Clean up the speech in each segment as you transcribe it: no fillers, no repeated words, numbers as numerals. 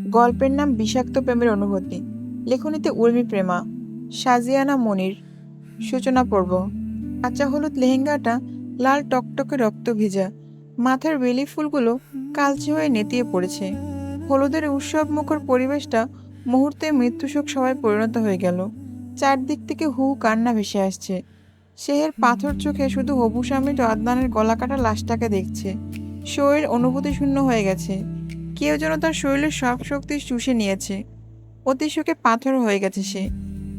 গল্পের নাম বিষাক্ত প্রেমের অনুভূতি। লেখনীতে উর্মি প্রেমা, সাজিয়ানা মনির। সূচনা পর্ব। কাঁচা হলুদ লেহেঙ্গাটা লাল টকটকে রক্ত ভেজা, মাথার বেলি ফুলগুলো কালচে হয়ে নেতিয়ে পড়েছে। হলুদের উৎসব মুখর পরিবেশটা মুহূর্তে মৃত্যুশোক সবাই পরিণত হয়ে গেল। চারদিক থেকে হু হু কান্না ভেসে আসছে। সেহের পাথর চোখে শুধু হবু স্বামী আদনানের গলাকাটা লাশটাকে দেখছে। শরীর অনুভূতি শূন্য হয়ে গেছে। কেউ যেন তার শরীরের সব শক্তি চুষে নিয়েছে। অতিশোকে পাথর হয়ে গেছে সে।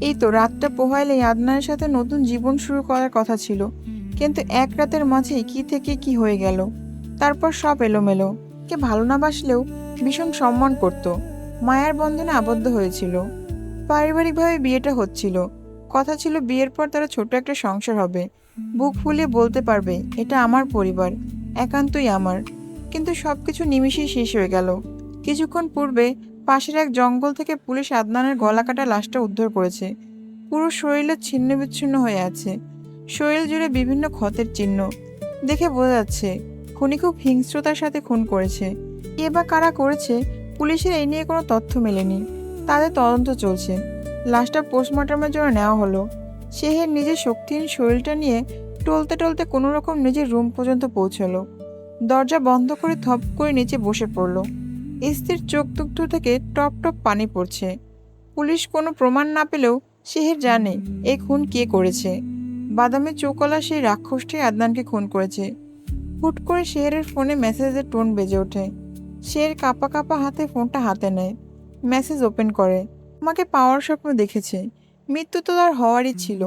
এই তো রাতটা পোহাইলেই আদনানের সাথে নতুন জীবন শুরু করার কথা ছিল, কিন্তু এক রাতের মাঝেই কি থেকে কি হয়ে গেল। তারপর সব এলোমেলো। কে ভালো না বাসলেও ভীষণ সম্মান করত, মায়ার বন্ধনে আবদ্ধ হয়েছিল। পারিবারিকভাবে বিয়েটা হচ্ছিল, কথা ছিল বিয়ের পর তারা ছোট একটা সংসার হবে। বুক ফুলিয়ে বলতে পারবে, এটা আমার পরিবার, একান্তই আমার। কিন্তু সবকিছু নিমিষেই শেষ হয়ে গেল। কিছুক্ষণ পূর্বে পাশের এক জঙ্গল থেকে পুলিশ আদনানের গলাকাটা লাশটা উদ্ধার করেছে। পুরো শরীরে ছিন্ন বিচ্ছিন্ন হয়ে আছে, শরীর জুড়ে বিভিন্ন ক্ষতের চিহ্ন। দেখে বোঝা যাচ্ছে খুনি খুব হিংস্রতার সাথে খুন করেছে। কে বা কারা করেছে, পুলিশের এই নিয়ে কোনো তথ্য মেলেনি। তাদের তদন্ত চলছে। লাশটা পোস্টমর্টমের জন্য নেওয়া হলো। সেহের নিজের শক্তিহীন শরীরটা নিয়ে টলতে টলতে কোনো রকম নিজের রুম পর্যন্ত পৌঁছলো। দরজা বন্ধ করে থপ করে নিচে বসে পড়ল। স্ত্রীর চোখ দুগ্ধ থেকে টপ টপ পানি পড়ছে। পুলিশ কোনো প্রমাণ না পেলেও সেহের জানে এই খুন কে করেছে। বাদামি চোখওয়ালা সেই রাক্ষসটাই আদনানকে খুন করেছে। হুট করে শেহরের ফোনে মেসেজের টোন বেজে ওঠে। শের কাঁপা কাঁপা হাতে ফোনটা হাতে নেয়, মেসেজ ওপেন করে। আমাকে পাওয়ার স্বপ্ন দেখেছে। মৃত্যু তো তার হওয়ারই ছিল।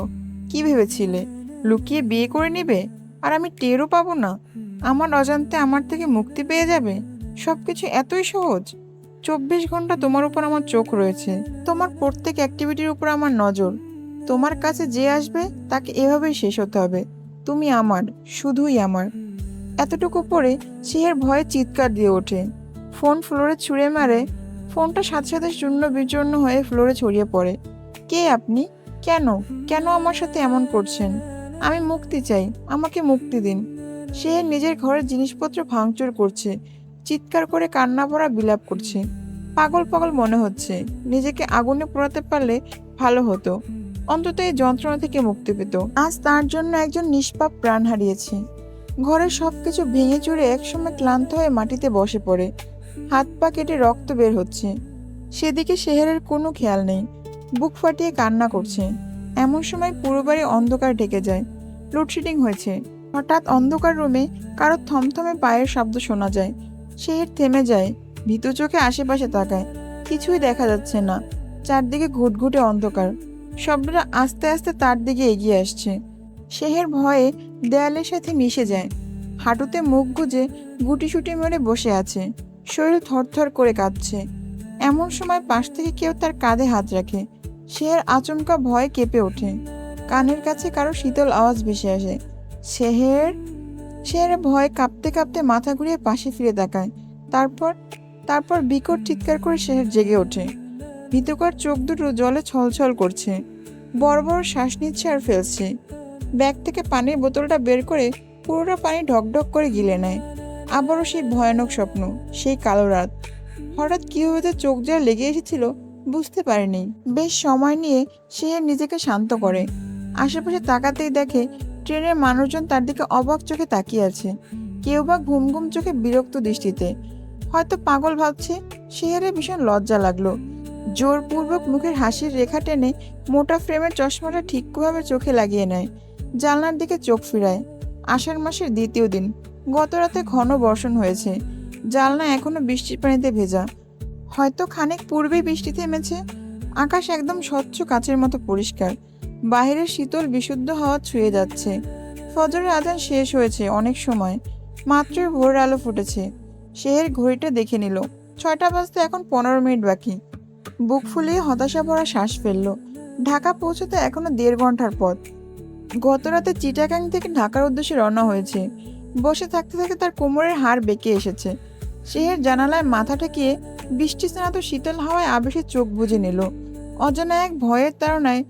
কি ভেবেছিলে লুকিয়ে বিয়ে করে নেবে আর আমি টেরও পাবো না? আমার অজান্তে আমার থেকে মুক্তি পেয়ে যাবে। সবকিছু এতই সহজ। 24 ঘন্টা তোমার উপর আমার চোখ রয়েছে, তোমার প্রত্যেক অ্যাক্টিভিটির উপর আমার নজর। তোমার কাছে যে আসবে তাকে এভাবেই শেষ হতে হবে। তুমি আমার, শুধুই আমার। এতটুকু পরে সিংহের ভয়ে চিৎকার দিয়ে ওঠে। ফোন ফ্লোরে ছুঁড়ে মারে। ফোনটা সাথে সাথে শূন্য বিচূর্ণ হয়ে ফ্লোরে ছড়িয়ে পড়ে। কে আপনি? কেন কেন আমার সাথে এমন করছেন? আমি মুক্তি চাই, আমাকে মুক্তি দিন। সে নিজের ঘরের জিনিসপত্র ভাঙচুর করছে, চিৎকার করে কান্না ভরা বিলাপ করছে। পাগল পাগল মনে হচ্ছে। নিজেকে আগুনে পোড়াতে পারলে ভালো হতো, অন্তত এই যন্ত্রণা থেকে মুক্তি পেত। আজ তার জন্য একজন নিষ্পাপ প্রাণ হারিয়েছে। ঘরের সবকিছু ভেঙে চুরে একসময় ক্লান্ত হয়ে মাটিতে বসে পড়ে। হাত পা কেটে রক্ত বের হচ্ছে। সেদিকে শেহরের কোনো খেয়াল নেই, বুক ফাটিয়ে কান্না করছে। এমন সময় পুরো বাড়ি অন্ধকার ঢেকে যায়। লোডশেডিং হয়েছে। হঠাৎ অন্ধকার রুমে কারো থমথমে পায়ের শব্দ শোনা যায়। শেহর থেমে যায়, ভীতু চোখে আশেপাশে তাকায়। কিছুই দেখা যাচ্ছে না। চারদিকে ঘুটঘুটে অন্ধকার। শব্দটা আস্তে আস্তে তার দিকে এগিয়ে আসছে। শেহের ভয়ে দেয়ালের সাথে মিশে যায়। হাঁটুতে মুখ গুজে গুটিসুটি মেরে বসে আছে। শরীর থরথর করে কাঁপছে। এমন সময় পাশ থেকে কেউ তার কাঁধে হাত রাখে। শেহের আচমকা ভয়ে কেঁপে ওঠে। কানের কাছে কারো শীতল আওয়াজ ভেসে আসে। শেহের শেহের ভয়ে কাঁপতে কাঁপতে মাথা ঘুরিয়ে পাশে ফিরে তাকায়। তারপর তারপর বিকট চিৎকার করে শেহের জেগে ওঠে। ভীতকর চোখ দুটো জলে ছলছল করছে। বড় বড় শ্বাস নিচ্ছে আর ফেলছে। ব্যাগ থেকে পানির বোতলটা বের করে পুরোটা পানি ঢকঢক করে গিলে নেয়। আবারও সেই ভয়ানক স্বপ্ন, সেই কালো রাত। হঠাৎ কিভাবে তার চোখ যা লেগে এসেছিল বুঝতে পারেনি। বেশ সময় নিয়ে সে নিজেকে শান্ত করে। আশেপাশে তাকাতেই দেখে ট্রেনের মানুষজন তার দিকে অবাক চোখে তাকিয়ে আছে। কেউ বা ঘুম ঘুম চোখে বিরক্ত দৃষ্টিতে। হয়তো পাগল ভাবছে। শেহরে ভীষণ লজ্জা লাগলো। জোরপূর্বক মুখের হাসির রেখা টেনে মোটা ফ্রেমের চশমাটা ঠিকভাবে চোখে লাগিয়ে নেয়। জানলার দিকে চোখ ফিরায়। আষাঢ় মাসের দ্বিতীয় দিন। গত রাতে ঘন বর্ষণ হয়েছে। জানলা এখনো বৃষ্টির পানিতে ভেজা। হয়তো খানিক পূর্বেই বৃষ্টি থেমেছে। আকাশ একদম স্বচ্ছ কাচের মতো পরিষ্কার। বাইরের শীতল বিশুদ্ধ হাওয়া ছুঁয়ে যাচ্ছে। ফজরের আজান শেষ হয়েছে অনেক সময়। মাত্রই ভোরের আলো ফুটেছে। শেহের ঘড়িটা দেখে নিল। 6টা বাজতে এখন 15 মিনিট বাকি। বুক ফুলিয়ে হতাশা ভরা শ্বাস ফেলল। ঢাকা পৌঁছতে এখনো 1.5 ঘন্টার পথ। গত রাতে চিটাগাং থেকে ঢাকার উদ্দেশ্যে রওনা হয়েছে। বসে থাকতে থাকতে তার কোমরের হাড় বেঁকে এসেছে। শেহের জানালায় মাথা ঠেকিয়ে বৃষ্টি স্নাত শীতল হাওয়ায় আবেশে চোখ বুজে নিল। অজানা এক ভয়ের তাড়নায়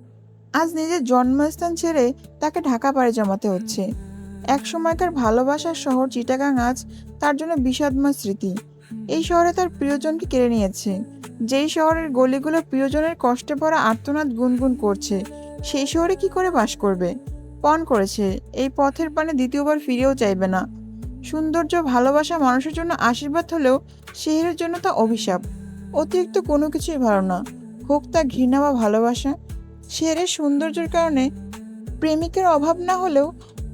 আজ নিজের জন্মস্থান ছেড়ে তাকে ঢাকা পাড়ি জমাতে হচ্ছে। এক সময়কার ভালোবাসার শহর চিটাগাং আজ তার জন্য বিষাদময় স্মৃতি। এই শহরে তার প্রিয়জনকে কেড়ে নিয়েছে। যেই শহরের গলিগুলো প্রিয়জনের কষ্টে ভরা আর্তনাদ গুনগুন করছে, সেই শহরে কি করে বাস করবে? পণ করেছে এই পথের পানে দ্বিতীয়বার ফিরেও চাইবে না। সৌন্দর্য ভালোবাসা মানুষের জন্য আশীর্বাদ হলেও শেহরের জন্য তা অভিশাপ। অতিরিক্ত কোনো কিছুই ভালো না, হোক তা ঘৃণা বা ভালোবাসা। শেহরের সৌন্দর্যের কারণে প্রেমিকের অভাব না হলেও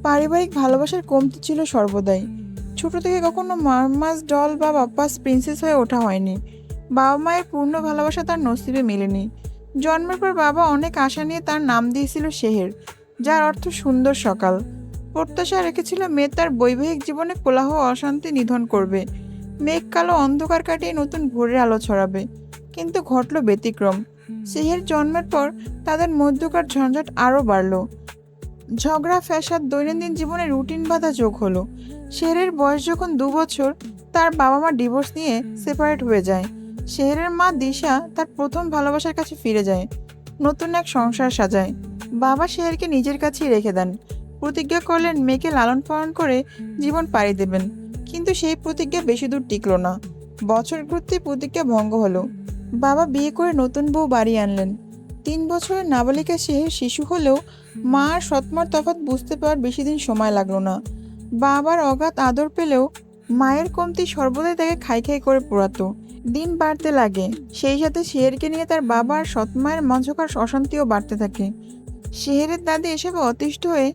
পারিবারিক ভালোবাসার কমতি ছিল সর্বদাই। ছোট থেকে কখনো মামাস ডল বা পাপ্পাস প্রিন্সেস হয়ে ওঠা হয়নি। বাবা মায়ের পূর্ণ ভালোবাসা তার নসিবে মেলেনি। জন্মের পর বাবা অনেক আশা নিয়ে তার নাম দিয়েছিল শেহের, যার অর্থ সুন্দর সকাল। প্রত্যাশা রেখেছিল মেয়ে তার বৈবাহিক জীবনে কোলাহল অশান্তি নিধন করবে, মেঘ কালো অন্ধকার কাটিয়ে নতুন ভোরের আলো ছড়াবে। কিন্তু ঘটল ব্যতিক্রম। শেহের জন্মের পর তাদের মধ্যকার ঝঞ্ঝাট আরও বাড়ল। ঝগড়া ফ্যাসাদ দৈনন্দিন জীবনে রুটিন বাঁধা যোগ হলো। শেহরের বয়স যখন 2 বছর, তার বাবা মা ডিভোর্স নিয়ে সেপারেট হয়ে যায়। শেহরের মা দিশা তার প্রথম ভালোবাসার কাছে ফিরে যায়, নতুন এক সংসার সাজায়। বাবা শেহরকে নিজের কাছেই রেখে দেন, প্রতিজ্ঞা করলেন মেয়েকে লালন পালন করে জীবন পাড়ি দেবেন। কিন্তু সেই প্রতিজ্ঞা বেশি দূর টিকল না। বছর ঘুরতেই প্রতিজ্ঞা ভঙ্গ হলো। বাবা বিয়ে করে নতুন বউ বাড়ি আনলেন। 3 বছরের নাবালিকা শেহর শিশু হলেও মা আর সৎমার তফাৎ বুঝতে পারার বেশি দিন সময় লাগলো না। বাবার অগাধ আদর পেলেও মায়ের কমতি সর্বদাই তাকে খাই খাই করে পোড়াতো। দিন বাড়তে লাগে, সেই সাথে শেহরকে নিয়ে তার বাবা আর সৎমায়ের মাঝকার অশান্তিও বাড়তে থাকে। শেহরের দাদি এসবে অতিষ্ঠ হয়ে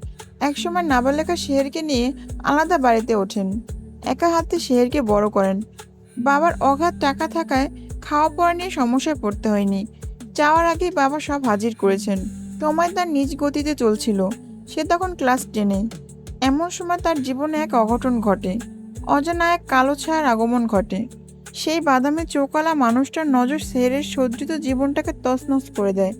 একসময় নাবালিকা শেহরকে নিয়ে আলাদা বাড়িতে ওঠেন। একা হাতে শেহরকে বড় করেন। বাবার অগাধ টাকা থাকায় খাওয়া পড়া নিয়ে সমস্যায় পড়তে হয়নি। যাওয়ার আগেই বাবা সব হাজির করেছেন। সময় তার নিজ গতিতে চলছিল। সে তখন ক্লাস 10-এ। এমন সময় তার জীবনে এক অঘটন ঘটে। অজানা এক কালো ছায়ার আগমন ঘটে। সেই বাদামি চোখওয়ালা মানুষটার নজর শেহরের সজ্জিত জীবনটাকে তছনছ করে দেয়।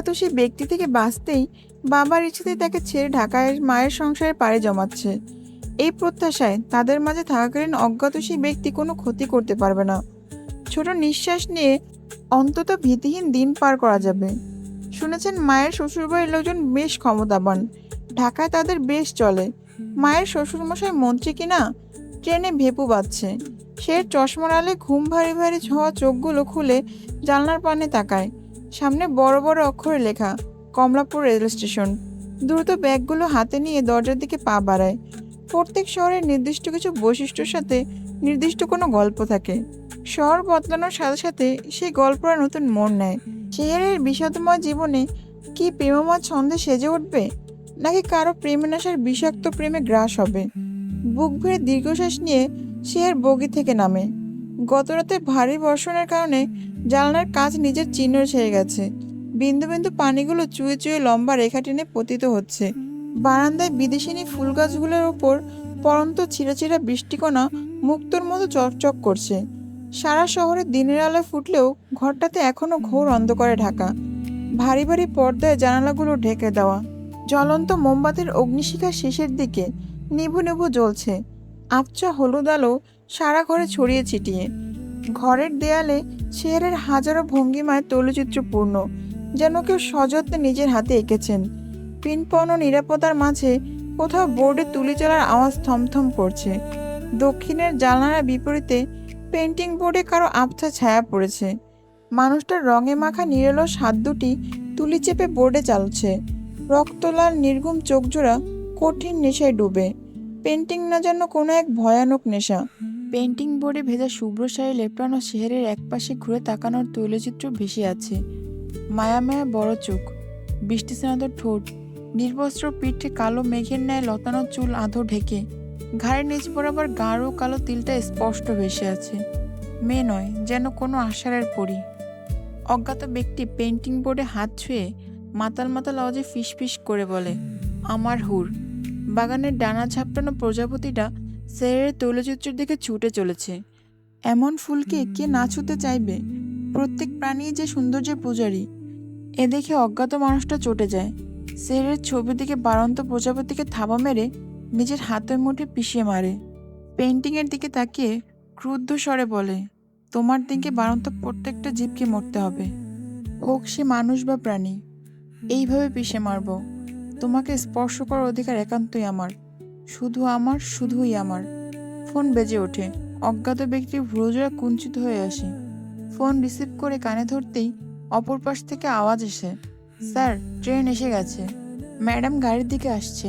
তো সেই ব্যক্তি থেকে বাঁচতেই বাবার ইচ্ছেতে তাকে ছেড়ে ঢাকায় মায়ের সংসারে পাড়ি জমাচ্ছে। এই প্রত্যাশায় তাদের মাঝে থাকাকালীন অজ্ঞাত সেই ব্যক্তি কোনো ক্ষতি করতে পারবে না। ছোট নিঃশ্বাস নিয়ে অন্তত ভীতিহীন দিন পার করা যাবে। শুনেছেন মায়ের শ্বশুরবাড়ির লোকজন বেশ ক্ষমতাবান, ঢাকায় তাদের বেশ চলে। মায়ের শ্বশুরমশাই মন্ত্রী কিনা। ট্রেনে ভেপু বাজছে। সে চশমার আলে ঘুম ভারী ভারী হওয়া চোখগুলো খুলে জানলার পানে তাকায়। সামনে বড় বড় অক্ষরে লেখা কমলাপুর রেল স্টেশন। দ্রুত ব্যাগগুলো হাতে নিয়ে দরজার দিকে পা বাড়ায়। প্রত্যেক শহরের নির্দিষ্ট কিছু বৈশিষ্ট্যের সাথে নির্দিষ্ট কোনো গল্প থাকে। শহর বদলানোর সাথে সাথে সেই গল্পরা নতুন মোড় নেয়। শেহরের বিষাদময় জীবনে কি প্রেমময় ছন্দে সেজে উঠবে, নাকি কারো প্রেমে নেশার বিষাক্ত প্রেমে গ্রাস হবে? বুক ভরে দীর্ঘশ্বাস নিয়ে শেহর বগি থেকে নামে। গতরাতে ভারী বর্ষণের কারণে জানলার কাঁচ নিজের চিহ্ন ছেড়ে গেছে। বিন্দু বিন্দু পানিগুলো চুয়ে চুয়ে লম্বা রেখা টেনে পতিত হচ্ছে। বারান্দায় বিদেশিনী ফুল গাছগুলোর ওপর পরন্ত ছিঁড়া বৃষ্টিকণা মুক্তোর মতো চকচক করছে। সারা শহরে দিনের আলো ফুটলেও ঘরটাতে এখনো ঘোর অন্ধকারে ঢাকা। ভারী ভারী পর্দায় জানালাগুলো ঢেকে দেওয়া। জ্বলন্ত মোমবাতির অগ্নিশিখার শেষের দিকে নিভু নিভু জ্বলছে। আবছা হলুদ আলো সারা ঘরে ছড়িয়ে ছিটিয়ে। ঘরের দেয়ালে শেহরের হাজারো ভঙ্গিমায় তৈলচিত্রপূর্ণ, যেন কেউ সযত্নে নিজের হাতে এঁকেছেন। পিনপণ ও নিরাপত্তার মাঝে কোথাও বোর্ডে তুলি চালার আওয়াজ থমথম করছে। দক্ষিণের জানালার বিপরীতে পেন্টিং বোর্ডে কারো আবছা ছায়া পড়েছে। মানুষটার রঙে মাখা নিরলস হাত দুটি তুলি চেপে বোর্ডে চালছে। রক্তলাল নির্ঘুম চোখজোড়া কঠিন নেশায় ডুবে। পেন্টিং না যেন কোনো এক ভয়ানক নেশা। পেন্টিং বোর্ডে ভেজা শুভ্র শাড়ি লেপটানো শেহরের একপাশে ঘুরে তাকানোর তৈলচিত্র ভেসে আছে। মায়া মায়া বড় চোখ, বৃষ্টি স্নাত ঠোঁট, নির্বস্ত্র পিঠে কালো মেঘের ন্যায় লতানো চুল আধো ঢেকে। ঘাড়ের নিচ বরাবর গাঢ় কালো তিলটা স্পষ্ট ভেসে আছে। মেয়ে নয়, যেন কোনো আষাঢ়ের পরী। অজ্ঞাত ব্যক্তি পেন্টিং বোর্ডে হাত ছুঁয়ে মাতাল মাতাল আওয়াজে ফিসফিস করে বলে, আমার হুর। বাগানের ডানা ঝাপটানো প্রজাপতিটা শেহরের তৈলচিত্রের দিকে ছুটে চলেছে। এমন ফুলকে কে না ছুঁতে চাইবে? প্রত্যেক প্রাণী যে সৌন্দর্যের পূজারী। এ দেখে অজ্ঞাত মানুষটা চটে যায়। শেহরের ছবির দিকে বাড়ন্ত প্রজাপতিকে থাবা মেরে নিজের হাতের মুঠে পিষিয়ে মারে। পেন্টিংয়ের দিকে তাকিয়ে ক্রুদ্ধ স্বরে বলে, তোমার দিকে বাড়ন্ত প্রত্যেকটা জীবকে মরতে হবে, হোক সে মানুষ বা প্রাণী। এইভাবে পিষে মারব। তোমাকে স্পর্শ করার অধিকার একান্তই আমার, শুধু আমার, শুধুই আমার। ফোন বেজে ওঠে। অজ্ঞাত ব্যক্তির ভ্রুজোড়া কুঞ্চিত হয়ে আসে। ফোন রিসিভ করে কানে ধরতেই অপর পাশ থেকে আওয়াজ এসে, স্যার ট্রেন এসে গেছে, ম্যাডাম গাড়ির দিকে আসছে,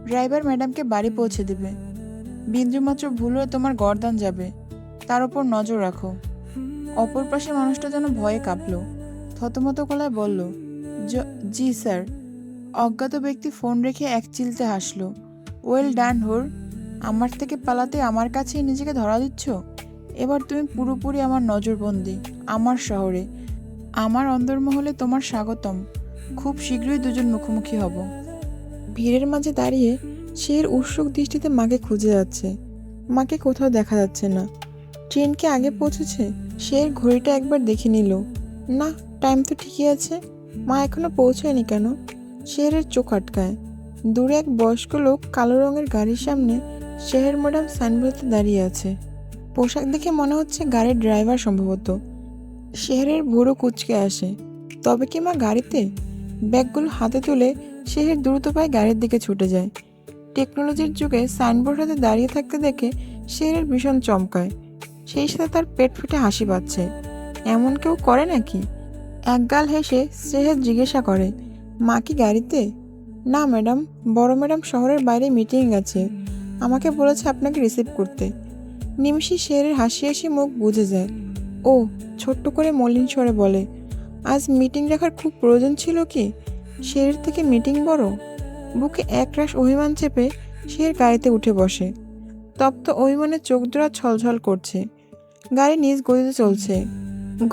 ড্রাইভার ম্যাডামকে বাড়ি পৌঁছে দেবে, বিন্দুমাত্র ভুল হলে তোমার গর্দান যাবে, তার উপর নজর রাখো। অপর পাশে মানুষটা যেন ভয়ে কাঁপল, থতমত গলায় বলল, জি স্যার। অজ্ঞাত ব্যক্তি ফোন রেখে এক চিলতে হাসলো। ওয়েল ডান হোর, আমার থেকে পালাতে আমার কাছেই নিজেকে ধরা দিচ্ছ। এবার তুমি পুরোপুরি আমার নজরবন্দি, আমার শহরে, আমার অন্দরমহলে তোমার স্বাগতম। খুব শীঘ্রই দুজন মুখোমুখি হব। ভিড়ের মাঝে দাঁড়িয়ে শের উৎসুক দৃষ্টিতে মাকে খুঁজে যাচ্ছে। মাকে কোথাও দেখা যাচ্ছে না। ট্রেন কি আগে পৌঁছেছে? শের ঘড়িটা একবার দেখে নিল। না, টাইম তো ঠিকই আছে। মা এখনো পৌঁছায়নি কেন? শেরের চোখ আটকায়। দূরে এক বয়স্ক লোক কালো রঙের গাড়ির সামনে শেহের ম্যাডাম সাইনবোর্ডে দাঁড়িয়ে আছে। পোশাক দেখে মনে হচ্ছে গাড়ির ড্রাইভার সম্ভবত। শেহরের ভুরু কুঁচকে আসে। তবে কি মা গাড়িতে? ব্যাগগুলো হাতে তুলে শেহের দ্রুত পায়ে গাড়ির দিকে ছুটে যায়। টেকনোলজির যুগে সাইনবোর্ড হাতে দাঁড়িয়ে থাকতে দেখে শেহরের ভীষণ চমকায়। সেই সাথে তার পেট ফেটে হাসি পাচ্ছে। এমন কেউ করে নাকি? একগাল হেসে শেহের জিজ্ঞাসা করে, মা কি গাড়িতে? না ম্যাডাম, বড় ম্যাডাম শহরের বাইরে মিটিং আছে, আমাকে বলেছে আপনাকে রিসিভ করতে। নিমিষে শেহরের হাসি হাসি মুখ বুঝে যায়। ও, ছোট্ট করে মলিন স্বরে বলে, আজ মিটিং রাখার খুব প্রয়োজন ছিল কি? শেহরের থেকে মিটিং বড়? বুকে একরাশ অভিমান চেপে শেহর গাড়িতে উঠে বসে। তপ্ত অভিমানের চোখ জোড়া ছলছল করছে। গাড়ি নিজ গতিতে চলছে।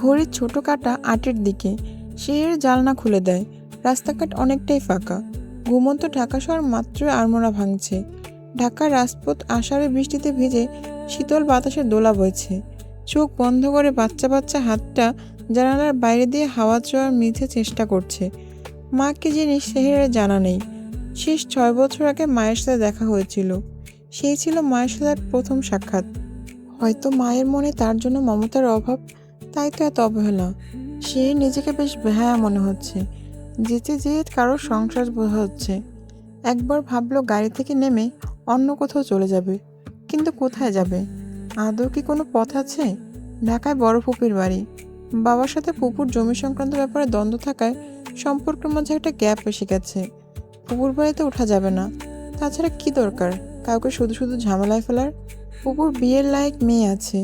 ঘড়ির ছোট কাঁটা ৮-এর দিকে। শেহর জানলা খুলে দেয়। রাস্তাঘাট অনেকটাই ফাঁকা। ঘুমন্ত ঢাকা শহর মাত্রই আড়মোড়া ভাঙছে। ঢাকার রাজপথ আষাঢ়ে বৃষ্টিতে ভিজে শীতল বাতাসে দোলা বইছে। চোখ বন্ধ করে বাচ্চা বাচ্চা হাতটা জানালার বাইরে দিয়ে হাওয়া ছোঁয়ার মিছে চেষ্টা করছে। মা কি জিনিস শেহরের জানা নেই। শেষ ৬ বছর আগে মায়ের সাথে দেখা হয়েছিল। সেই ছিল মায়ের সাথে প্রথম সাক্ষাৎ। হয়তো মায়ের মনে তার জন্য মমতার অভাব, তাই তো এত অবহেলা। সে নিজেকে বেশ বেহায়া মনে হচ্ছে। যেতে যেয়ে কারোর সংসার বোঝা হচ্ছে। একবার ভাবলো গাড়ি থেকে নেমে অন্য কোথাও চলে যাবে, কিন্তু কোথায় যাবে? আদৌ কি কোনো পথ আছে? ঢাকায় বড় ফুপির বাড়ি। বাবার সাথে পুপুর জমি সংক্রান্ত ব্যাপারে দ্বন্দ্ব থাকায় সম্পর্কের মাঝে একটা গ্যাপ এসে গেছে। পুপুর বাড়িতে ওঠা যাবে না। তাছাড়া কি দরকার কাউকে শুধু শুধু ঝামেলায় ফেলার? পুপুর বিয়ের লায়ক মেয়ে আছে।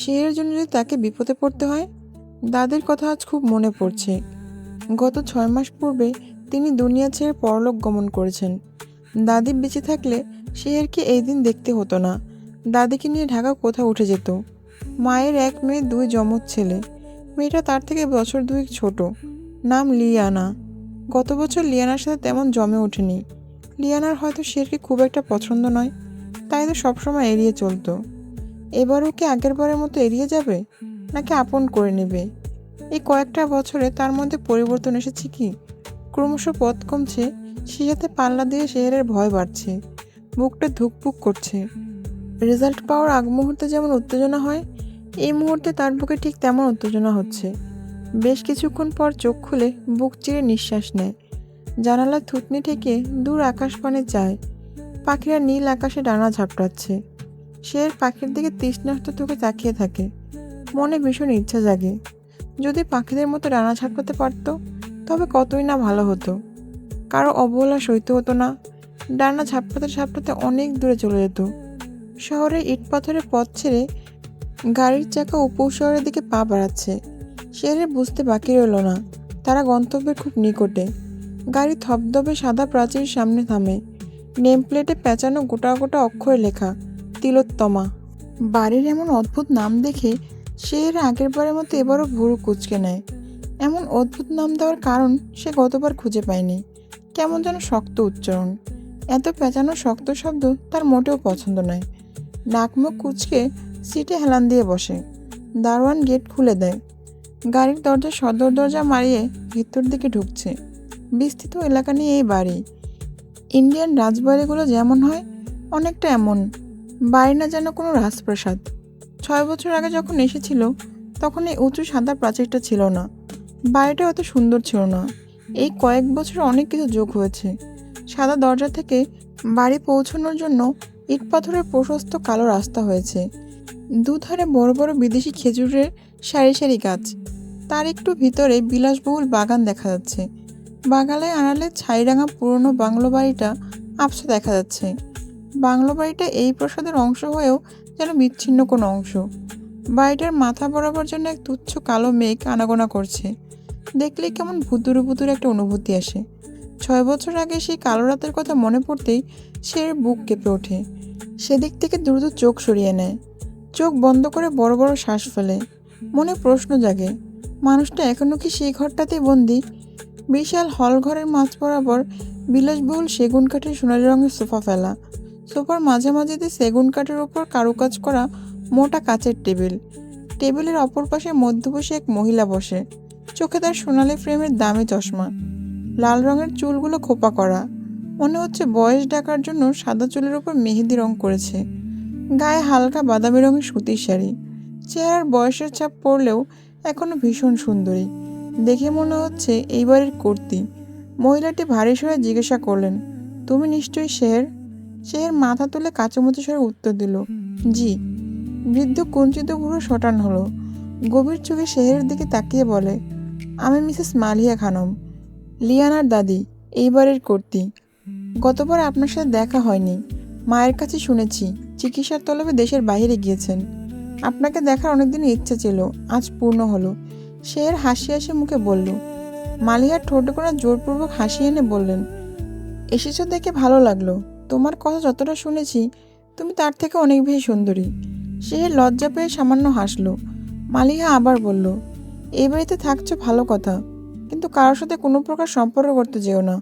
সে এর জন্য যদি তাকে বিপদে পড়তে হয়। দাদির কথা আজ খুব মনে পড়ছে। গত ৬ মাস পূর্বে তিনি দুনিয়া ছেড়ে পরলোক গমন করেছেন। দাদি বেঁচে থাকলে শেহরকে এই দিন দেখতে হতো না। দাদিকে নিয়ে ঢাকা কোথাও উঠে যেত। মায়ের এক মেয়ে 2 যমজ ছেলে। মেয়েটা তার থেকে বছর 2 ছোট। নাম লিয়ানা। গত বছর লিয়ানার সাথে তেমন জমে ওঠেনি। লিয়ানার হয়তো শেহরকে খুব একটা পছন্দ নয়, তাই তো সবসময় এড়িয়ে চলতো। এবারও কি আগের বারের মতো এড়িয়ে যাবে, নাকি আপন করে নেবে? এই কয়েকটা বছরে তার মধ্যে পরিবর্তন এসেছে কি? ক্রমশ পথ কমছে, সে সাথে পাল্লা দিয়ে শেহরের ভয় বাড়ছে। বুকটা ধুকপুক করছে। রেজাল্ট পাওয়ার আগ মুহূর্তে যেমন উত্তেজনা হয়, এই মুহূর্তে তার বুকে ঠিক তেমন উত্তেজনা হচ্ছে। বেশ কিছুক্ষণ পর চোখ খুলে বুক চিরে নিঃশ্বাস নেয়। জানালার থুতনি থেকে দূর আকাশপানে চায়। পাখিরা নীল আকাশে ডানা ঝাপটাচ্ছে। সে পাখির দিকে তৃষ্ণার্ত চোখে তাকিয়ে থাকে। মনে ভীষণ ইচ্ছা জাগে, যদি পাখিদের মতো ডানা ঝাপটাতে পারত, তবে কতই না ভালো হতো। কারো অবহেলা সইতে হতো না। ডানা ঝাপটাতে ঝাপটাতে অনেক দূরে চলে যেত। শহরে ইট পাথরের পথ ছেড়ে গাড়ির চাকা উপশহরের দিকে পা বাড়াচ্ছে। শেহরের বুঝতে বাকি রইল না, তারা গন্তব্যের খুব নিকটে। গাড়ি থপথপে সাদা প্রাচীর সামনে থামে। নেম প্লেটে পেঁচানো গোটা গোটা অক্ষরে লেখা, তিলোত্তমা। বাড়ির এমন অদ্ভুত নাম দেখে শেহর আগের বারের মতো এবারও ভুরু কুঁচকে নেয়। এমন অদ্ভুত নাম দেওয়ার কারণ সে গতবার খুঁজে পায়নি। কেমন যেন শক্ত উচ্চারণ। এত পেঁচানো শক্ত শব্দ তার মোটেও পছন্দ নয়। নাক মুখ কুঁচকে সিটে হেলান দিয়ে বসে। দারোয়ান গেট খুলে দেয়। গাড়ির দরজা সদর দরজা মারিয়ে ভেতর দিকে ঢুকছে। বিস্তৃত এলাকা নিয়ে এই বাড়ি। ইন্ডিয়ান রাজবাড়িগুলো যেমন হয়, অনেকটা এমন। বাড়ি না যেন কোনো রাজপ্রাসাদ। ৬ বছর আগে যখন এসেছিল, তখন এই উঁচু সাদা প্রাচীরটা ছিল না। বাড়িটা অত সুন্দর ছিল না। এই কয়েক বছর অনেক কিছু যোগ হয়েছে। সাদা দরজা থেকে বাড়ি পৌঁছানোর জন্য ইট পাথরের প্রশস্ত কালো রাস্তা হয়েছে। দুধারে বড় বড় বিদেশি খেজুরের সারি সারি গাছ। তার একটু ভিতরে বিলাসবহুল বাগান দেখা যাচ্ছে। বাগানে আড়ালে ছাইরাঙা পুরনো বাংলো বাড়িটা আবছা দেখা যাচ্ছে। বাংলো বাড়িটা এই প্রাসাদের অংশ হয়েও যেন বিচ্ছিন্ন কোনো অংশ। বাড়িটার মাথা বরাবর জন্য এক তুচ্ছ কালো মেঘ আনাগোনা করছে। দেখলেই কেমন ভুতুরে ভুতুরে একটা অনুভূতি আসে। 6 বছর আগে সেই কালো রাতের কথা মনে পড়তেই সে বুক কেঁপে ওঠে। সেদিক থেকে দ্রুত চোখ সরিয়ে নেয়। চোখ বন্ধ করে বড় বড় শ্বাস ফেলে। মনে প্রশ্ন জাগে, মানুষটা এখনো কি সেই ঘরটাতেই বন্দি? বিশাল হল ঘরের মাঝ বরাবর বিলাসবহুল সেগুন কাঠের সোনালি রঙের সোফা ফেলা। সোফার মাঝামাঝিতে সেগুন কাঠের ওপর কারুকাজ করা মোটা কাচের টেবিল। টেবিলের অপর পাশে মধ্যবয়সী এক মহিলা বসে। চোখে তার সোনালি ফ্রেমের দামি চশমা। লাল রঙের চুলগুলো খোপা করা। মনে হচ্ছে বয়স ঢাকার জন্য সাদা চুলের ওপর মেহেদি রং করেছে। গায়ে হালকা বাদামি রঙের সুতির শাড়ি। চেহারার বয়সের ছাপ পড়লেও এখনো ভীষণ সুন্দরী। দেখে মনে হচ্ছে এই বাড়ির কর্ত্রী। মহিলাটি ভারী স্বরে জিজ্ঞাসা করলেন, তুমি নিশ্চয়ই শের? শের মাথা তুলে কাঁচুমাচু স্বরে উত্তর দিল, জি। বৃদ্ধ কুঞ্চিত ভুরু শটান হলো। গভীর চোখে শেহের দিকে তাকিয়ে বলে, আমি মিসেস মালিয়া খানম, লিয়ানার দাদি, এই বাড়ির কর্ত্রী। গতবার আপনার সাথে দেখা হয়নি। মায়ের কাছে শুনেছি চিকিৎসার তলবে দেশের বাইরে গিয়েছেন। আপনাকে দেখার অনেকদিন ইচ্ছে ছিল, আজ পূর্ণ হলো। শের হাসি হাসি মুখে বলল। মালিহার ঠোঁটে কোনো জোরপূর্বক হাসি এনে বললেন, এসেছো দেখে ভালো লাগলো। তোমার কথা যতটা শুনেছি তুমি তার থেকে অনেক বেশি সুন্দরী। শের লজ্জা পেয়ে সামান্য হাসলো। মালিহা আবার বলল, এই বাড়িতে থাকছো ভালো কথা, কিন্তু কারোর সাথে কোনো প্রকার সম্পর্ক করতে যেও না।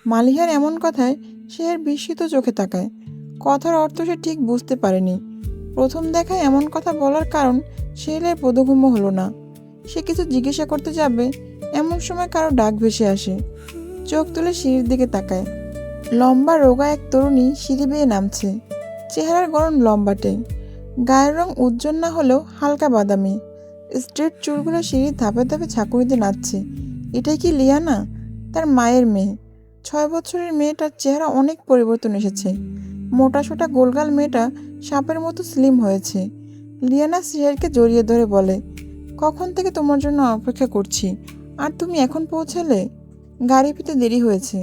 মালিহার এমন কথায় শের বিস্মিত চোখে তাকায়। কথার অর্থ সে ঠিক বুঝতে পারেনি। প্রথম দেখায় এমন কথা বলার কারণ শেরের বোধগম্য হলো না। সে কিছু জিজ্ঞাসা করতে যাবে এমন সময় কারো ডাক ভেসে আসে। চোখ তুলে সিঁড়ির দিকে তাকায়। লম্বা রোগা এক তরুণী সিঁড়ি বেয়ে নামছে। চেহারার গড়ন লম্বাটে। গায়ের রং উজ্জ্বল না হলেও হালকা বাদামি। স্ট্রেট চুলগুলো সিঁড়ির ধাপে ধাপে ঝাঁকুনিতে নাচছে। এটাই কি লিয়ানা, তার মায়ের মেয়ে? 6 বছরের মেয়েটার চেহারা অনেক পরিবর্তন এসেছে। মোটাসোটা গোলগাল মেয়েটা সাপের মতো স্লিম হয়েছে। লিয়ানা শেরকে জড়িয়ে ধরে বলে, কখন থেকে তোমার জন্য অপেক্ষা করছি, আর তুমি এখন পৌঁছালে? গাড়ি পেতে দেরি হয়েছে।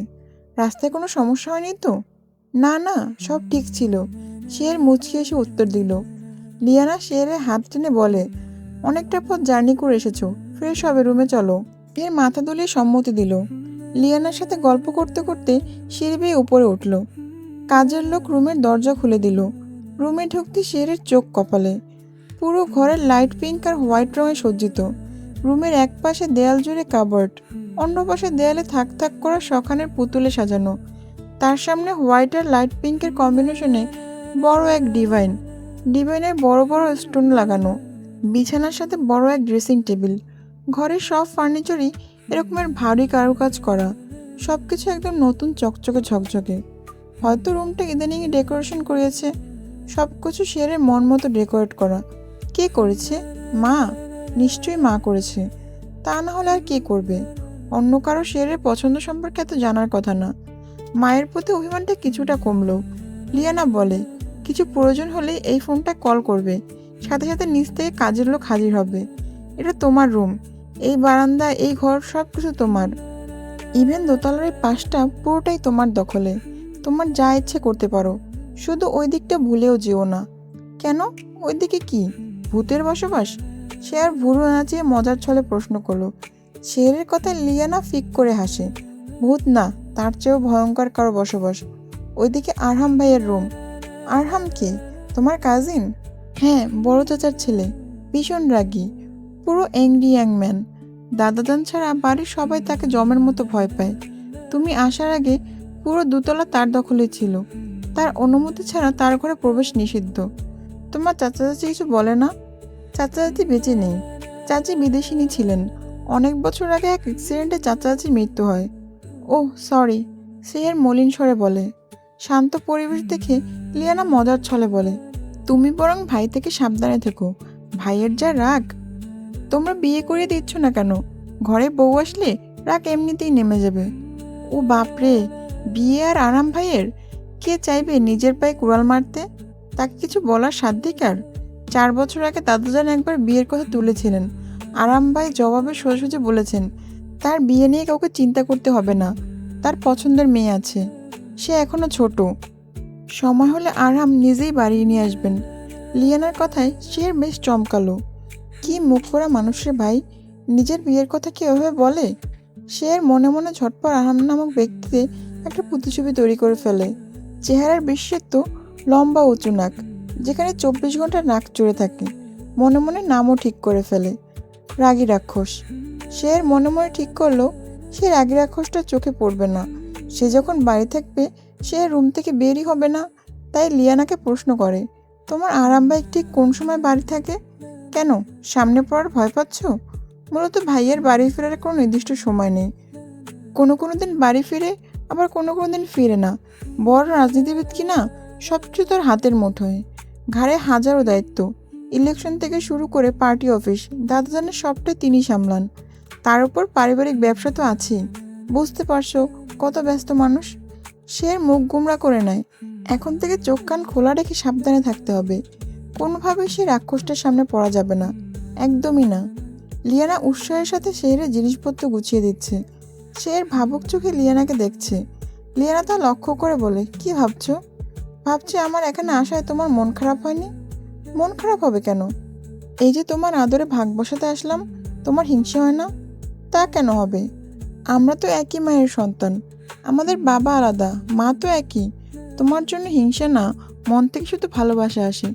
রাস্তায় কোনো সমস্যা হয়নি তো? না না, সব ঠিক ছিল। শের মুচকি এসে উত্তর দিল। লিয়ানা শেরের হাত টেনে বলে, অনেকটা পথ জার্নি করে এসেছো, ফ্রেশ হবে, রুমে চলো। এর মাথা দুলিয়ে সম্মতি দিল। লিয়ানার সাথে গল্প করতে করতে সিঁড়ি বেয়ে উপরে উঠল। কাজের লোক রুমের দরজা খুলে দিল। রুমে ঢুকতে শেরের চোখ কপালে। পুরো ঘরের লাইট পিঙ্ক আর হোয়াইট রঙে সজ্জিত। রুমের এক পাশে দেয়াল জুড়ে কাবার্ড, অন্য পাশে দেয়ালে থাক থাক করা শখানের পুতুলে সাজানো। তার সামনে হোয়াইট আর লাইট পিঙ্কের কম্বিনেশনে বড় এক ডিভাইনের বড় বড় স্টোন লাগানো। বিছানার সাথে বড় এক ড্রেসিং টেবিল। ঘরের সব ফার্নিচারই এরকমের ভারী কারুকাজ করা। সব কিছু একদম নতুন চকচকে ঝকঝকে। হয়তো রুমটা ইদানিংয়ে ডেকোরেশন করিয়েছে। সব কিছু শেরের মন মতো ডেকোরেট করা। কে করেছে? মা। নিশ্চয়ই মা করেছে। তা না হলে আর কে করবে? অন্য কারো শেরের পছন্দ সম্পর্কে এত জানার কথা না। মায়ের প্রতি অভিমানটা কিছুটা কমলো। লিয়ানা বলে, কিছু প্রয়োজন হলে এই ফোনটা কল করবে, সাথে সাথে নিচ থেকে কাজের লোক হাজির হবে। এটা তোমার রুম। এই বারান্দা, এই ঘর সব কিছু তোমার। ইভেন দোতলার এই পাশটা পুরোটাই তোমার দখলে। তোমার যা ইচ্ছে করতে পারো, শুধু ওই দিকটা ভুলেও যেও না। কেন? ওই দিকে কি ভূতের বসবাস? সে আর ভুরু নাচিয়ে মজার ছলে প্রশ্ন করলো। শেরের কথা লিয়ানা ফিক করে হাসে। ভূত না, তার চেয়েও ভয়ঙ্কর কারো বসবাস। ওইদিকে আরহাম ভাইয়ের রুম। আরহাম কে? তোমার কাজিন? হ্যাঁ, বড় চাচার ছেলে। ভীষণ রাগী, পুরো অ্যাংরি ইয়াং ম্যান। দাদাজান ছাড়া বাড়ির সবাই তাকে জমের মতো ভয় পায়। তুমি আসার আগে পুরো দোতলা তার দখলে ছিল। তার অনুমতি ছাড়া তার ঘরে প্রবেশ নিষিদ্ধ। তোমার চাচা চাচি কিছু বলে না? চাচা চাচি বেঁচে নেই। চাচি বিদেশিনী ছিলেন। অনেক বছর আগে এক অ্যাক্সিডেন্টে চাচা চাচির মৃত্যু হয়। ওহ সরি, শের মলিন স্বরে বলে। শান্ত পরিবেশ দেখে লিয়ানা মজার ছলে বলে, তুমি বরং ভাই থেকে সাবধানে থেকো। ভাইয়ের যা রাগ। তোমরা বিয়ে করিয়ে দিচ্ছ না কেন? ঘরে বউ আসলে রাগ এমনিতেই নেমে যাবে। ও বাপরে, বিয়ে আর আরাম ভাইয়ের? কে চাইবে নিজের পায়ে কুড়াল মারতে? তাকে কিছু বলার সাধ্যিকার? 4 বছর আগে দাদাজান একবার বিয়ের কথা তুলেছিলেন। আরাম ভাই জবাবে সোজাসুজি বলেছেন, তার বিয়ে নিয়ে কাউকে চিন্তা করতে হবে না, তার পছন্দের মেয়ে আছে, সে এখনো ছোট, সময় হলে আরহাম নিজেই বাড়িয়ে নিয়ে আসবেন। লিয়ানার কথায় সে বেশ চমকালো। কি মুখ করা মানুষের ভাই, নিজের বিয়ের কথা কি ওভাবে বলে? সে মনে মনে ঝটপট আরহাম নামক ব্যক্তিতে একটা প্রতিছবি তৈরি করে ফেলে। চেহারার বিশেষত্ব লম্বা উঁচু নাক, যেখানে 24 ঘন্টা নাক চড়ে থাকে। মনে মনে নামও ঠিক করে ফেলে, রাগী রাক্ষস। সে মনে মনে ঠিক করলো সে রাগী রাক্ষসটা চোখে পড়বে না। সে যখন বাড়ি থাকবে সে রুম থেকে বেরই হবে না। তাই লিয়ানাকে প্রশ্ন করে, তোমার আরাম ভাই ঠিক কোন সময় বাড়ি থাকে? কেন, সামনে পড়ার ভয় পাচ্ছ? মূলত ভাইয়ের বাড়ি ফেরার কোনো নির্দিষ্ট সময় নেই। কোনো কোনো দিন বাড়ি ফিরে, আবার কোনো কোনো দিন ফিরে না। বড় রাজনীতিবিদ কি না, সবকিছু তার হাতের মুঠোয়, ঘাড়ে হাজারো দায়িত্ব। ইলেকশন থেকে শুরু করে পার্টি অফিস, দাদাজানের সবটাই তিনি সামলান। তার উপর পারিবারিক ব্যবসা তো আছেই। বুঝতে পারছো কত ব্যস্ত মানুষ। সে মুখ গুমরা করে নেয়। এখন থেকে চোখ কান খোলা রেখে সাবধানে থাকতে হবে। কোনোভাবেই সে রাক্ষসটার সামনে পড়া যাবে না, একদমই না। লিয়ানা উৎসাহের সাথে শেহরের জিনিসপত্র গুছিয়ে দিচ্ছে। শেহর ভাবুক চোখে লিয়ানাকে দেখছে। লিয়ানা তা লক্ষ্য করে বলে, কি ভাবছো? ভাবছি আমার এখানে আসায় তোমার মন খারাপ হয়নি? মন খারাপ হবে কেন? এই যে তোমার আদরে ভাগ বসাতে আসলাম, তোমার হিংসে হয় না? তা কেন হবে? আমরা তো একই মায়ের সন্তান, আমাদের বাবা আলাদা, মা তো একই। তোমার জন্য হিংসা না, মন থেকে শুধু ভালোবাসা আসে।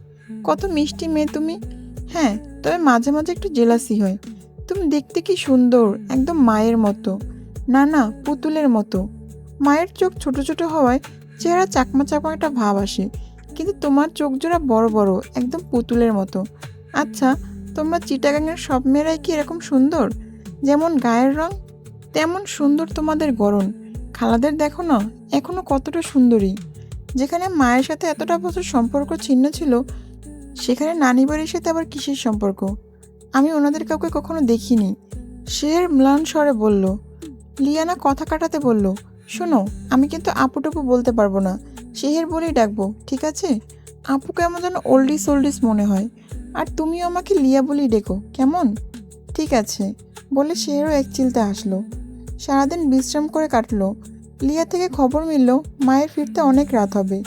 কত মিষ্টি মেয়ে তুমি। হ্যাঁ, তবে মাঝে মাঝে একটু জেলাসি হয়। তুমি দেখতে কি সুন্দর, একদম মায়ের মতো। না না, পুতুলের মতো। মায়ের চোখ ছোট ছোট হওয়ায় চেহারা চাকমা চাকমা একটা ভাব আসে, কিন্তু তোমার চোখ জোড়া বড় বড়, একদম পুতুলের মতো। আচ্ছা, তোমরা চিটাগাংয়ের সব মেয়েরাই কি এরকম সুন্দর? যেমন গায়ের রং তেমন সুন্দর তোমাদের গড়ন। খালাদের দেখো না, এখনো কতটা সুন্দরী। যেখানে মায়ের সাথে এতটা বছর সম্পর্ক ছিন্ন ছিল, সেখানে নানি বাড়ির সাথে আবার কিসের সম্পর্ক? আমি ওনাদের কাউকে কখনো দেখিনি। শের ম্লান স্বরে বলল। লিয়ানা কথা কাটাতে বলল, শোনো, আমি কিন্তু আপুটুপু বলতে পারবো না, শেহের বলেই ডাকবো, ঠিক আছে? আপু কেমন যেন ওল্ডিস ওল্ডিস মনে হয়। আর তুমিও আমাকে লিয়া বলেই ডেকো, কেমন? ঠিক আছে, বলে শেহরও এক চিলতে আসলো। সারাদিন বিশ্রাম করে কাটলো। লিয়া থেকে খবর মিলল মায়ের ফিরতে অনেক রাত হবে।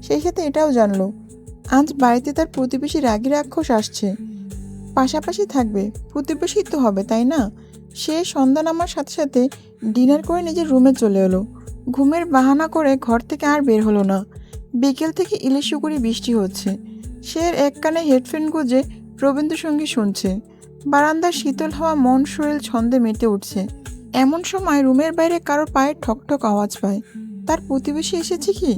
সেই সাথে এটাও জানলো আজ বাড়িতে তার প্রতিবেশী রাগী রাক্ষস আসছে। পাশাপাশি থাকবে, প্রতিবেশী তো হবে, তাই না? সে সন্ধ্যা নামার সাথে সাথে ডিনার করে নিজের রুমে চলে এলো। ঘুমের বাহানা করে ঘর থেকে আর বের হলো না। বিকেল থেকে ইলিশুকুরি বৃষ্টি হচ্ছে। সে এক কানে হেডফোন গুঁজে রবীন্দ্রসঙ্গীত শুনছে। বারান্দার শীতল হাওয়া মন শরীর ছন্দে মেতে উঠছে। এমন সময় রুমের বাইরে কারোর পায়ের ঠকঠক আওয়াজ পায়। তার প্রতিবেশী এসেছে কি?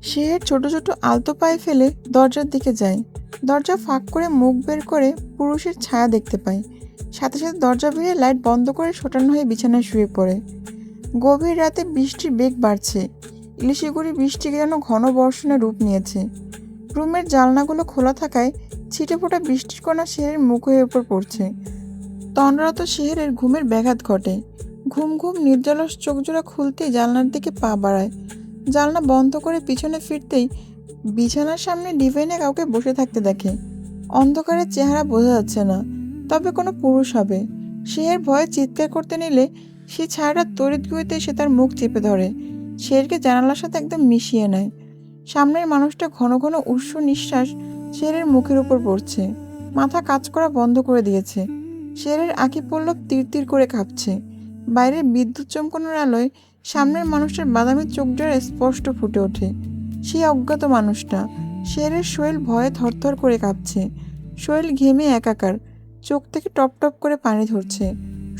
সে ছোট ছোট আলতো পায়ে ফেলে দরজার দিকে যায়। দরজা ফাঁক করে মুখ বের করে পুরুষের ছায়া দেখতে পায়। সাথে সাথে দরজা ভেঙে লাইট বন্ধ করে শোটানো হয়ে বিছানায় শুয়ে পড়ে। গভীর রাতে বৃষ্টির বেগ বাড়ছে। ইলিশিগুড়ি বৃষ্টি যেন ঘন বর্ষণে রূপ নিয়েছে। রুমের জানলাগুলো খোলা থাকায় ছিটে ফোটা বৃষ্টির কণা শেহের মুখের উপর পড়ছে। তন্দ্রারত শেহেরের ঘুমের ব্যাঘাত ঘটে। ঘুম ঘুম নির্জলস চোখজোড়া খুলতেই জানলার দিকে পা বাড়ায়। জানলা বন্ধ করে পিছনে ফিরতেই বিছানার সামনে ডিভাইনে কাউকে বসে থাকতে দেখে। অন্ধকারের চেহারা বোঝা যাচ্ছে না, তবে কোনো পুরুষ হবে। শেহের ভয়ে চিৎকার করতে নিলে সে ছায়াটা তড়িৎ গতিতে সে তার মুখ চেপে ধরে। শেরকে জানালার সাথে একদম মিশিয়ে নেয়। সামনের মানুষটা ঘন ঘন উষ্ণ নিঃশ্বাস শেরের মুখের উপর পড়ছে। মাথা কাজ করা বন্ধ করে দিয়েছে। শেরের আঁখি পল্লব তীর তীর করে কাঁপছে। বাইরের বিদ্যুৎ চমকানোর আলোয় সামনের মানুষটার বাদামি চোখ জোড়া স্পষ্ট ফুটে ওঠে। সেই অজ্ঞাত মানুষটা। শেরের শরীর ভয়ে থরথর করে কাঁপছে। শরীর ঘেমে একাকার, চোখ থেকে টপ টপ করে পানি ধরছে।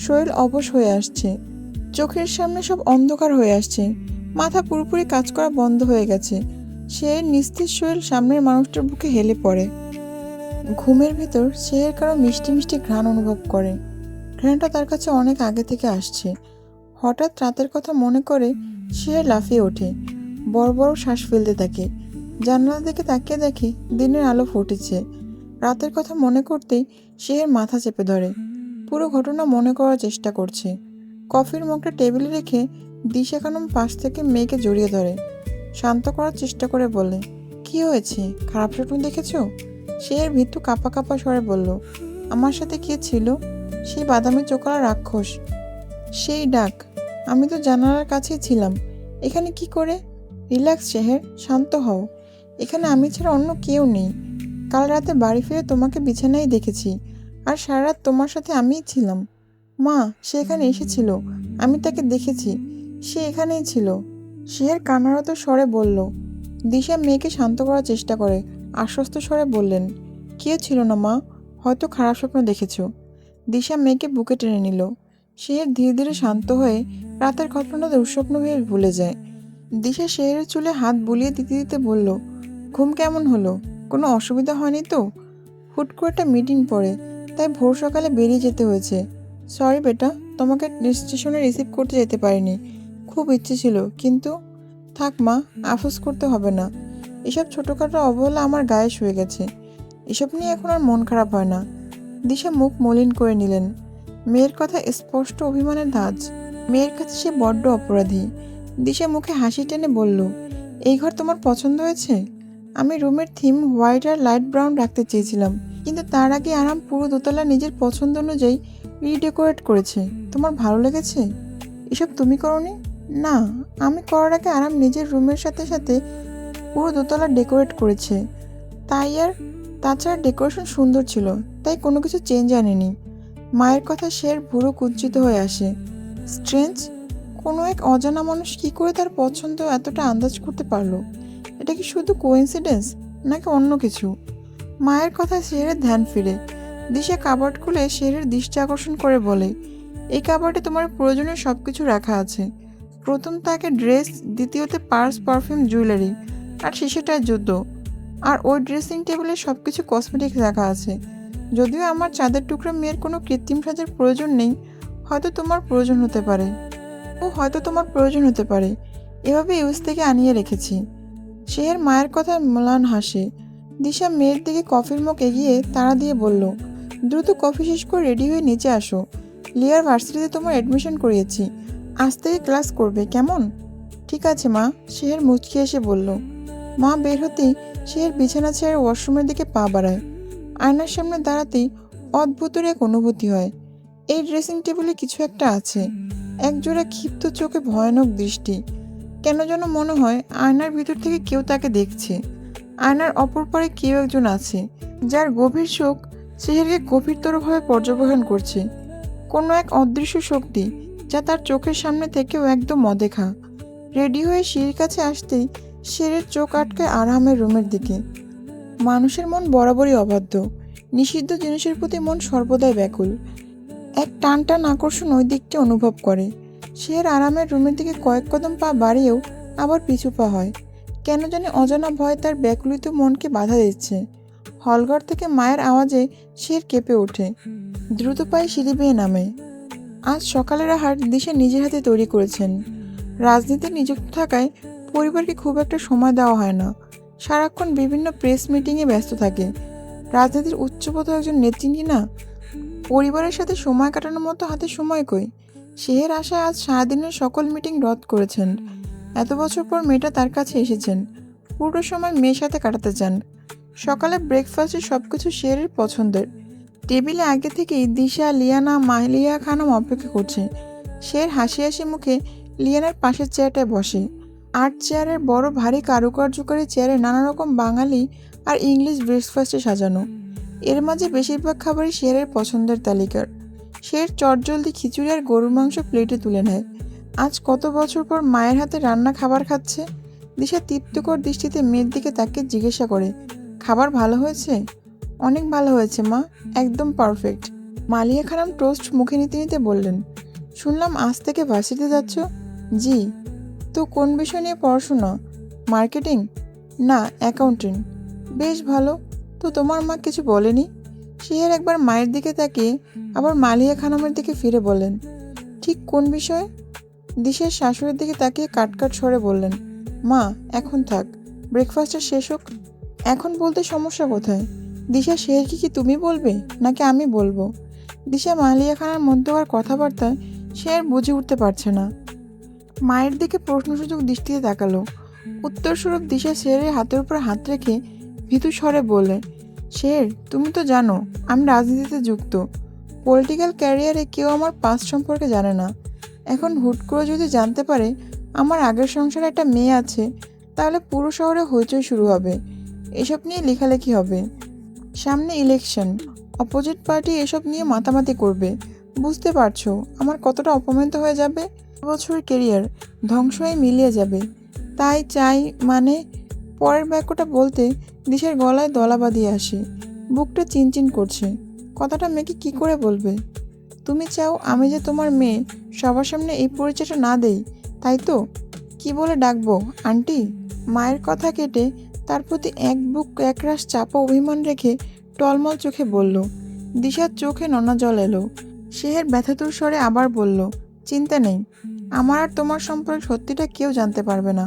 শরীর অবশ হয়ে আসছে। চোখের সামনে সব অন্ধকার হয়ে আসছে। মাথা পুরোপুরি কাজ করা বন্ধ হয়ে গেছে। সে নিস্তেজ শরীর সামনের মানুষটার বুকে হেলে পড়ে। ঘুমের ভিতর সে কারো মিষ্টি মিষ্টি ঘ্রাণ অনুভব করে। ঘ্রাণটা তার কাছে অনেক আগে থেকে আসছে। হঠাৎ রাতের কথা মনে করে সে লাফিয়ে ওঠে। বড় বড় শ্বাস ফেলতে থাকে। জানালার দিকে তাকিয়ে দেখে দিনের আলো ফুটেছে। রাতের কথা মনে করতেই সে মাথা চেপে ধরে। পুরো ঘটনা মনে করার চেষ্টা করছে। কফির মগটা টেবিলে রেখে দিশা খানম পাশ থেকে মেয়েকে জড়িয়ে ধরে। শান্ত করার চেষ্টা করে বলে, কি হয়েছে, খারাপ স্বপ্ন দেখেছো? শেহের ভীতু কাঁপা কাঁপা স্বরে বলল, আমার সাথে কে ছিল? সেই বাদামি চোখলা রাক্ষস। সেই ডাক। আমি তো জানালার কাছেই ছিলাম। এখানে কি করে? রিল্যাক্স শেহের, শান্ত হও। এখানে আমি ছাড়া অন্য কেউ নেই। কাল রাতে বাড়ি ফিরে তোমাকে বিছানায় দেখেছি, আর সারা রাত তোমার সাথে আমিই ছিলাম। মা, সে এখানে এসেছিল, আমি তাকে দেখেছি, সে এখানেই ছিল। শেহের কান্নারত স্বরে বলল। দিশা মেয়েকে শান্ত করার চেষ্টা করে আশ্বস্ত স্বরে বললেন, কেউ ছিল না মা, হয়তো খারাপ স্বপ্ন দেখেছ। দিশা মেয়েকে বুকে টেনে নিল। শেহের ধীরে ধীরে শান্ত হয়ে রাতের ঘটনা দুঃস্বপ্ন ভেবে ভুলে যায়। দিশা শেহেরের চুলে হাত বুলিয়ে দিতে দিতে বলল, ঘুম কেমন হলো? কোনো অসুবিধা হয়নি তো? হুট করে একটা মিটিং পড়ে, তাই ভোর সকালে বেরিয়ে যেতে হয়েছে। সরি বেটা, তোমাকে স্টেশনে রিসিভ করতে যেতে পারিনি। খুব ইচ্ছে ছিল, কিন্তু থাক মা, আফসোস করতে হবে না। এসব ছোটোখাটো অবহেলা আমার গায়ে শুয়ে গেছে। এসব নিয়ে এখন আর মন খারাপ হয় না। দিশা মুখ মলিন করে নিলেন। মেয়ের কথা স্পষ্ট অভিমানের ধাঁচ। মেয়ের কাছে সে বড্ড অপরাধী। দিশা মুখে হাসি টেনে বলল, এই ঘর তোমার পছন্দ হয়েছে? আমি রুমের থিম হোয়াইট আর লাইট ব্রাউন রাখতে চেয়েছিলাম, কিন্তু তার আগে আরাম পুরো দোতলা নিজের পছন্দ অনুযায়ী রিডেকোরেট করেছে। তোমার ভালো লেগেছে? এসব তুমি করোনি? না, আমি করার আগে আরাম নিজের রুমের সাথে সাথে পুরো দোতলা ডেকোরেট করেছে। তাছাড়া ডেকোরেশন সুন্দর ছিল, তাই কোনো কিছু চেঞ্জ আনেনি। মায়ের কথা শের ভুরু কুঞ্চিত হয়ে আসে। স্ট্রেঞ্জ, কোনো এক অজানা মানুষ কি করে তার পছন্দ এতটা আন্দাজ করতে পারলো? এটা কি শুধু কোইন্সিডেন্স, নাকি অন্য কিছু? মায়ের কথা শেরের ধ্যান ফিরে। দিশা কাবার্ড খুলে শেরের দৃষ্টি আকর্ষণ করে বলে, এই কাবার্ডে তোমার প্রয়োজনীয় সব কিছু রাখা আছে। প্রথম তাকে ড্রেস, দ্বিতীয়তে পার্স, পারফিউম, জুয়েলারি, আর শেষেটায় জুতো। আর ওই ড্রেসিং টেবিলে সব কিছু কসমেটিক্স রাখা আছে। যদিও আমার চাঁদের টুকরা মেয়ের কোনো কৃত্রিম সাজের প্রয়োজন নেই, হয়তো তোমার প্রয়োজন হতে পারে। এভাবে ইউজ থেকে আনিয়ে রেখেছি। শেহের মায়ের কথায় ম্লান হাসে। দিশা মেয়ের দিকে কফির মগ এগিয়ে তাড়া দিয়ে বলল, দ্রুত কফি শেষ করে রেডি হয়ে নিচে আসো। লিয়ার ভার্সিটিতে তোমার অ্যাডমিশন করিয়েছি, আজ থেকে ক্লাস করবে, কেমন? ঠিক আছে মা, শেহের মুচকি এসে বলল। মা বের হতেই শেহের বিছানা ছেড়ে ওয়াশরুমের দিকে পা বাড়ায়। আয়নার সামনে দাঁড়াতেই অদ্ভুতের এক অনুভূতি হয়। এই ড্রেসিং টেবিলে কিছু একটা আছে। একজোড়া ক্ষিপ্ত চোখে ভয়ানক দৃষ্টি। কেন যেন মনে হয় আয়নার ভিতর থেকে কেউ তাকে দেখছে। আয়নার অপর পারে কেউ একজন আছে, যার গভীর চোখ শেহেরকে গভীরতরভাবে পর্যবেক্ষণ করছে। কোনো এক অদৃশ্য শক্তি, যা তার চোখের সামনে থেকেও একদম অদেখা। রেডি হয়ে সিঁড়ির কাছে আসতেই শেরের চোখ আটকায় আরামের রুমের দিকে। মানুষের মন বরাবরই অবাধ্য। নিষিদ্ধ জিনিসের প্রতি মন সর্বদাই ব্যাকুল। এক টান টান আকর্ষণ ওই দিকটি অনুভব করে। শের আরামের রুমের দিকে কয়েক কদম পা বাড়িয়েও আবার পিছু পা হয়। কেন জানি অজানা ভয় তার ব্যাকুলিত মনকে বাধা দিচ্ছে। হলঘর থেকে মায়ের আওয়াজে শের কেঁপে ওঠে। দ্রুত পায়ে সিঁড়ি বেয়ে নামে। আজ সকালের আহার দিশা নিজের হাতে তৈরি করেছেন। রাজনীতিতে নিযুক্ত থাকায় পরিবারকে খুব একটা সময় দেওয়া হয় না। সারাক্ষণ বিভিন্ন প্রেস মিটিংয়ে ব্যস্ত থাকে। রাজনীতির উচ্চপদ একজন নেত্রী না, পরিবারের সাথে সময় কাটানোর মতো হাতে সময় কই। শেহের আশায় আজ সারাদিনের সকল মিটিং রদ করেছেন। এত বছর পর মেয়েটা তার কাছে এসেছেন, পুরো সময় মেয়ের সাথে কাটাতে চান। সকালে ব্রেকফাস্টে সবকিছু শেহেরের পছন্দের। টেবিলে আগে থেকেই দিশা, লিয়ানা, মালিয়া খানম অপেক্ষা করছে। শের হাসি হাসি মুখে লিয়ানার পাশের চেয়ারটায় বসে। আর্ট চেয়ারের বড় ভারী কারুকার্যকারী চেয়ারে নানা রকম বাঙালি আর ইংলিশ ব্রেকফাস্টে সাজানো। এর মাঝে বেশিরভাগ খাবারই শেরের পছন্দের তালিকার। শের চটজলদি খিচুড়ি আর গরুর মাংস প্লেটে তুলে নেয়। আজ কত বছর পর মায়ের হাতে রান্না খাবার খাচ্ছে। দিশা তৃপ্তিকর দৃষ্টিতে মেয়ের দিকে তাকে জিজ্ঞাসা করে, খাবার ভালো হয়েছে? অনেক ভালো হয়েছে মা, একদম পারফেক্ট। মালিয়া খানম টোস্ট মুখে নিতে নিতে বললেন, শুনলাম আজ থেকে ভার্সিটিতে যাচ্ছ? জি। তো কোন বিষয় নিয়ে পড়াশোনা? মার্কেটিং? না, অ্যাকাউন্টিং। বেশ ভালো। তো তোমার মা কিছু বলেনি? শেহের একবার মায়ের দিকে তাকিয়ে আবার মালিয়া খানমের দিকে ফিরে বলেন, ঠিক কোন বিষয়ে? দিশের শাশুড়ির দিকে তাকিয়ে কাটকাট স্বরে বললেন, মা এখন থাক, ব্রেকফাস্টটা শেষ হোক। এখন বলতে সমস্যা কোথায়? দিশা, শেহেরকে কি তুমি বলবে নাকি আমি বলবো? দিশা মালিয়া খানার মধ্যকার কথাবার্তায় শেহের বুঝে উঠতে পারছে না। মায়ের দিকে প্রশ্নসূচক দৃষ্টিতে তাকালো। উত্তরস্বরূপ দিশা শেহেরের হাতের উপর হাত রেখে ভীতু স্বরে বললেন, শের, তুমি তো জানো আমি রাজনীতিতে যুক্ত। পলিটিক্যাল ক্যারিয়ারে কেউ আমার পাস্ট সম্পর্কে জানে না। এখন হুট করে যদি জানতে পারে আমার আগের সংসারে একটা মেয়ে আছে, তাহলে পুরো শহরে হইচই শুরু হবে। এসব নিয়ে লেখালেখি হবে। সামনে ইলেকশন, অপোজিট পার্টি এসব নিয়ে মাতামাতি করবে। বুঝতে পারছো আমার কতটা অপমানিত হয়ে যাবে? বছর কেরিয়ার ধ্বংস হয়ে মিলিয়ে যাবে। তাই চাই মানে। পরের বাক্যটা বলতে দিশের গলায় দলা বাঁধিয়ে আসে। বুকটা চিনচিন করছে। কথাটা মেয়েকে কি করে বলবে? তুমি চাও আমি যে তোমার মেয়ে, সবার সামনে এই পরিচয়টা না দেই, তাই তো? কি বলে ডাকবো? আন্টি? মায়ের কথা কেটে তার প্রতি এক বুক একরাশ চাপা অভিমান রেখে টলমল চোখে বলল। দিশার চোখে নোনা জল এলো। শেহের ব্যথাতুর স্বরে আবার বলল, চিন্তা নেই, আমার আর তোমার সম্পর্কে সত্যিটা কেউ জানতে পারবে না।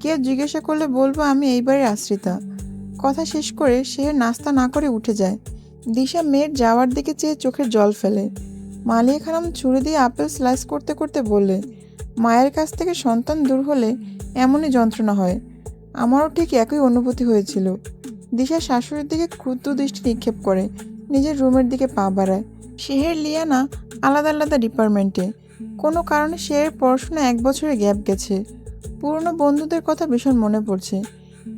কেউ জিজ্ঞাসা করলে বলবো আমি এই বাড়ির আশ্রিতা। কথা শেষ করে শেহের নাস্তা না করে উঠে যায়। দিশা মেয়ের যাওয়ার দিকে চেয়ে চোখের জল ফেলে। মালিয়া খানম ছুরি দিয়ে আপেল স্লাইস করতে করতে বললে, মায়ের কাছ থেকে সন্তান দূর হলে এমনই যন্ত্রণা হয়। আমারও ঠিক একই অনুভূতি হয়েছিল। দিশা শাশুড়ির দিকে ক্রুদ্ধ দৃষ্টি নিক্ষেপ করে নিজের রুমের দিকে পা বাড়ায়। শেহের লিয়ানা আলাদা আলাদা ডিপার্টমেন্টে। কোনো কারণে শেহের পড়াশোনা 1 বছরের গ্যাপ গেছে। পুরনো বন্ধুদের কথা ভীষণ মনে পড়ছে।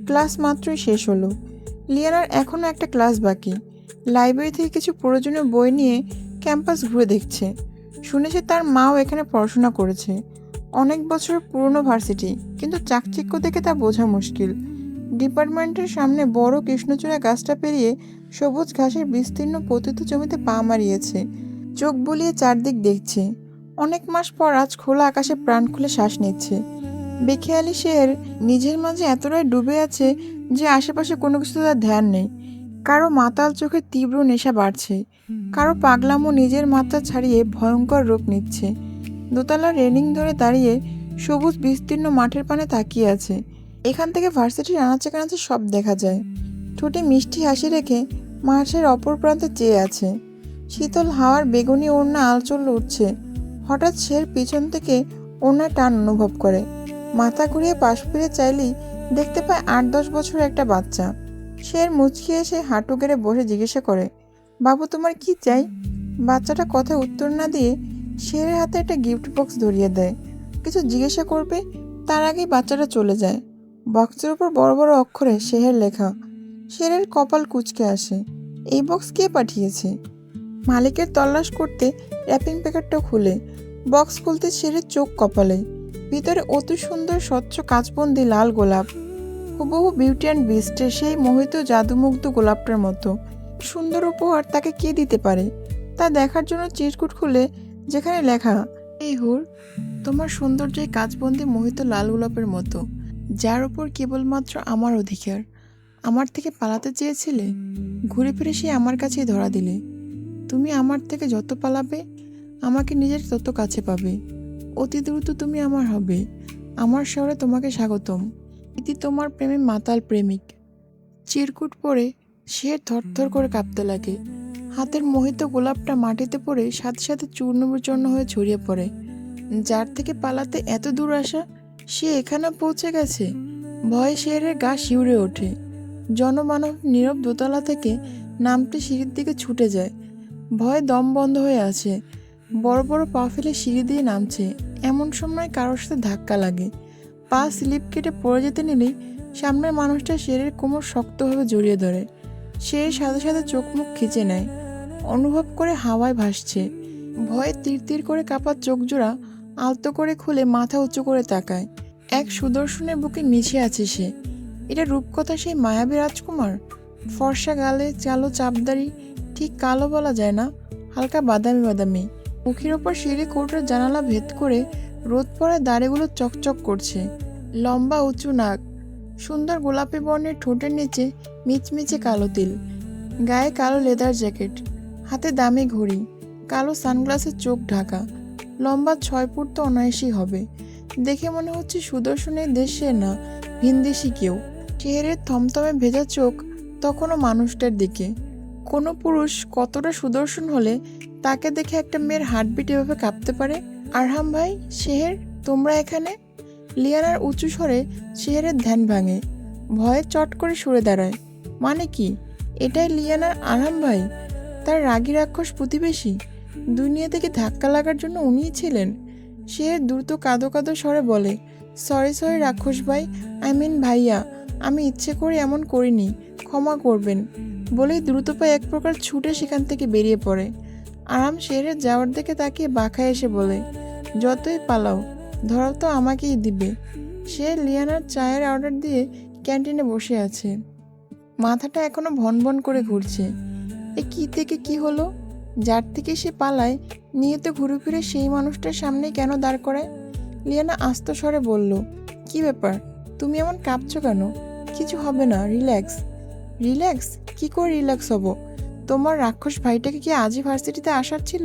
ক্লাস মাত্রই শেষ হলো। লিয়ানার এখনও একটা ক্লাস বাকি। লাইব্রেরি থেকে কিছু প্রয়োজনীয় বই নিয়ে ক্যাম্পাস ঘুরে দেখছে। শুনেছে তার মাও এখানে পড়াশোনা করেছে। অনেক বছর পুরনো ভার্সিটি, কিন্তু চাকচিক্য দেখে তা বোঝা মুশকিল। ডিপার্টমেন্টের সামনে বড় কৃষ্ণচূড়া গাছটা পেরিয়ে সবুজ ঘাসের বিস্তীর্ণ পতিত জমিতে পা মারিয়েছে। চোখ বুলিয়ে চারদিক দেখছে। অনেক মাস পর আজ খোলা আকাশে প্রাণ খুলে শ্বাস নিচ্ছে। বেখেয়ালি শের নিজের মাঝে এতটাই ডুবে আছে যে আশেপাশে কোনো কিছু তার ধ্যান নেই। কারো মাতাল চোখে তীব্র নেশা বাড়ছে, কারো পাগলামো নিজের মাত্রা ছাড়িয়ে ভয়ঙ্কর রূপ নিচ্ছে। দোতলার রেলিং ধরে দাঁড়িয়ে সবুজ বিস্তীর্ণ মাঠের পানে তাকিয়ে আছে। এখান থেকে ভার্সিটির আনাচে কানাচে সব দেখা যায়। ঠোঁটে মিষ্টি হাসি রেখে মাঠের অপর প্রান্তে চেয়ে আছে। শীতল হাওয়ার বেগুনি ওড়না আলচল উঠছে। হঠাৎ শের পিছন থেকে ওড়নার টান অনুভব করে। মাথা ঘুরিয়ে পাশ ফিরে চাইলেই দেখতে পায় 8-10 বছরের একটা বাচ্চা। শের মুচকি এসে হাঁটু গেড়ে বসে জিজ্ঞাসা করে, বাবু তোমার কি চাই? বাচ্চাটা কথায় উত্তর না দিয়ে শেরের হাতে একটা গিফট বক্স ধরিয়ে দেয়। কিছু জিজ্ঞাসা করবে তার আগেই বাচ্চাটা চলে যায়। বক্সের উপর বড় বড় অক্ষরে শেহের লেখা। শেরের কপাল কুঁচকে আসে। এই বক্স কে পাঠিয়েছে? মালিকের তল্লাশ করতে র্যাপিং প্যাকেটটা খুলে বক্স খুলতে শেরের চোখ কপালে। ভিতরে অতি সুন্দর স্বচ্ছ কাঁচবন্দি লাল গোলাপ, হুবহু বিউটি অ্যান্ড বিস্টের সেই মোহিত জাদুমুগ্ধ গোলাপটার মতো। সুন্দর উপহার তাকে কে দিতে পারে? তা দেখার জন্য চিরকুট খুলে যেখানে লেখা, এই হুর, তোমার সৌন্দর্য কাঁচবন্দি মোহিত লাল গোলাপের মতো, যার উপর কেবলমাত্র আমার অধিকার। আমার থেকে পালাতে চেয়েছিলে, ঘুরে ফিরে সে আমার কাছেই ধরা দিলে। তুমি আমার থেকে যত পালাবে আমাকে নিজের তত কাছে পাবে। অতি দ্রুত তুমি আমার হবে। আমার শহরে তোমাকে স্বাগতম। ইতি তোমার প্রেমে মাতাল প্রেমিক। চিরকুট পরে সে থরথর করে কাঁপতে লাগে। হাতের মোহিত গোলাপটা মাটিতে পড়ে সাথে সাথে চূর্ণ বিচূর্ণ হয়ে ছড়িয়ে পড়ে। যার থেকে পালাতে এত দূর আসা, সে এখানে পৌঁছে গেছে। ভয়ে শেরের গা শিউরে ওঠে। জনমানব নীরব দোতলা থেকে নামতে সিঁড়ির দিকে ছুটে যায়। ভয়ে দম বন্ধ হয়ে আছে। বড় বড় পা ফেলে সিঁড়ি দিয়ে নামছে। এমন সময় কারোর সাথে ধাক্কা লাগে। পা স্লিপ কেটে পড়ে যেতে নিলেই সামনের মানুষটা শেরের কোমর শক্তভাবে জড়িয়ে ধরে। শের সাথে সাথে চোখ মুখ খিচে নেয়। অনুভব করে হাওয়ায় ভাসছে। ভয়ে তীর তীর করে কাঁপা চোখ জোড়া আলতো করে খুলে মাথা উঁচু করে তাকায়। এক সুদর্শনের বুকে মিশে আছে সে। এটা রূপকথা সেই মায়াবী রাজকুমার। ফর্সা গালে কালো চাপদারি, ঠিক কালো বলা যায় না, হালকা বাদামি বাদামি। মুখের ওপর সিঁড়ি কোটের জানালা ভেদ করে রোদ পড়ায় দাড়িগুলো চকচক করছে। লম্বা উঁচু নাক, সুন্দর গোলাপি বর্ণের ঠোঁটের নিচে মিচমিচে কালো তিল। গায়ে কালো লেদার জ্যাকেট, হাতে দামি ঘড়ি, কালো সানগ্লাসের চোখ ঢাকা। লম্বা 6 ফুট তো অনায়াসই হবে। দেখে মনে হচ্ছে সুদর্শনের দেশে না, ভিনদেশি কেউ। চেহারের থমথমে ভেজা চোখ তখনও মানুষটার দিকে। কোনো পুরুষ কতটা সুদর্শন হলে তাকে দেখে একটা মেয়ের হার্টবিট এভাবে কাঁপতে পারে? আরহাম ভাই, শেহের, তোমরা এখানে? লিয়ানার উঁচু স্বরে শেহেরের ধ্যান ভাঙে। ভয়ে চট করে সরে দাঁড়ায়। মানে কি? এটাই লিয়ানার আরাম ভাই, তার রাগী রাক্ষস প্রতিবেশী। দুনিয়া থেকে ধাক্কা লাগার জন্য উনিই ছিলেন। সে দ্রুত কাঁদো কাঁদো স্বরে বলে, সরি সরি রাক্ষস ভাই, আই মিন ভাইয়া, আমি ইচ্ছে করে এমন করিনি, ক্ষমা করবেন। বলেই দ্রুত পায়ে এক প্রকার ছুটে সেখান থেকে বেরিয়ে পড়ে। আরাম শেরের যাওয়ার দিকে তাকিয়ে বাঁকায় এসে বলে, যতই পালাও, ধরা তো আমাকেই দিবে। সে লিয়ানার চায়ের অর্ডার দিয়ে ক্যান্টিনে বসে আছে। মাথাটা এখনো ভনভন করে ঘুরছে। এ কি থেকে কি হলো? যার থেকে সে পালায় নিয়ত ঘুরে ফিরে সেই মানুষটার সামনে কেন দাঁড় করায়? লিয়ানা আস্ত স্বরে বলল, কি ব্যাপার, তুমি এমন কাঁপছো কেন? কিছু হবে না, রিল্যাক্স। রিল্যাক্স? কি করে রিল্যাক্স হব? তোমার রাক্ষস ভাইটাকে কি আজই ভার্সিটিতে আসার ছিল?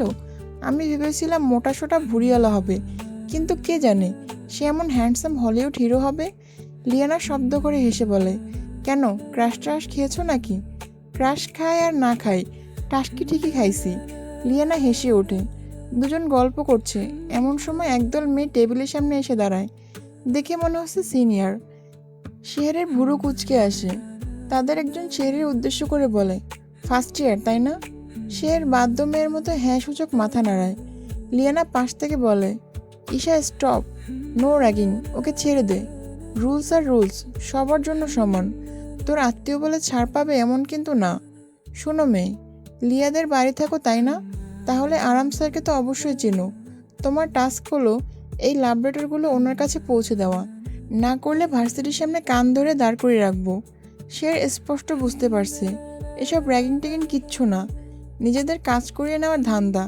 আমি ভেবেছিলাম মোটা সোটা ভুঁড়িওয়ালা হবে, কিন্তু কে জানে সে এমন হ্যান্ডসাম হলিউড হিরো হবে। লিয়ানা শব্দ করে হেসে বলে, কেন, ক্রাশ ট্রাশ খেয়েছো নাকি? ক্রাশ খায় আর না খাই, টাসকি ঠিকই খাইছি। লিয়ানা হেসে ওঠে। দুজন গল্প করছে, এমন সময় একদল মেয়ে টেবিলের সামনে এসে দাঁড়ায়। দেখে মনে হচ্ছে সিনিয়র। শেহরের ভুরু কুঁচকে আসে। তাদের একজন শেহরের উদ্দেশ্য করে বলে, ফার্স্ট ইয়ার তাই না? শেহর বাধ্য মেয়ের মতো হ্যাঁ সূচক মাথা নাড়ায়। লিয়ানা পাশ থেকে বলে, ঈশা স্টপ, নো র্যাগিং, ওকে ছেড়ে দে। রুলস আর রুলস, সবার জন্য সমান। তোর আত্মীয় বলে ছাড় পাবে এমন কিন্তু না। শোনো মেয়ে, লিয়াদের বাড়ি থাকো তাই না? তাহলে আরাম স্যারকে তো অবশ্যই চেনো। তোমার টাস্ক হলো এই লাভ লেটারগুলো ওনার কাছে পৌঁছে দেওয়া। না করলে ভার্সিটির সামনে কান ধরে দাঁড় করিয়ে রাখবো। সে স্পষ্ট বুঝতে পারছে এসব র্যাগিং ট্যাগিং কিচ্ছু না, নিজেদের কাজ করিয়ে নেওয়ার ধান্দা।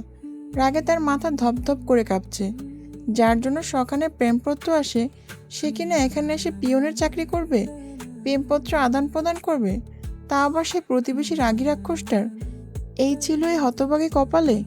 রাগে তার মাথা ধপধপ করে কাঁপছে। যার জন্য সখানে প্রেমপত্র আসে সে কিনা এখানে এসে পিয়নের চাকরি করবে, প্রেমপত্র আদান প্রদান করবে, তা আবার সে প্রতিবেশী রাগী রাক্ষসটার। এই ছিল এই হতভাগী কপালে।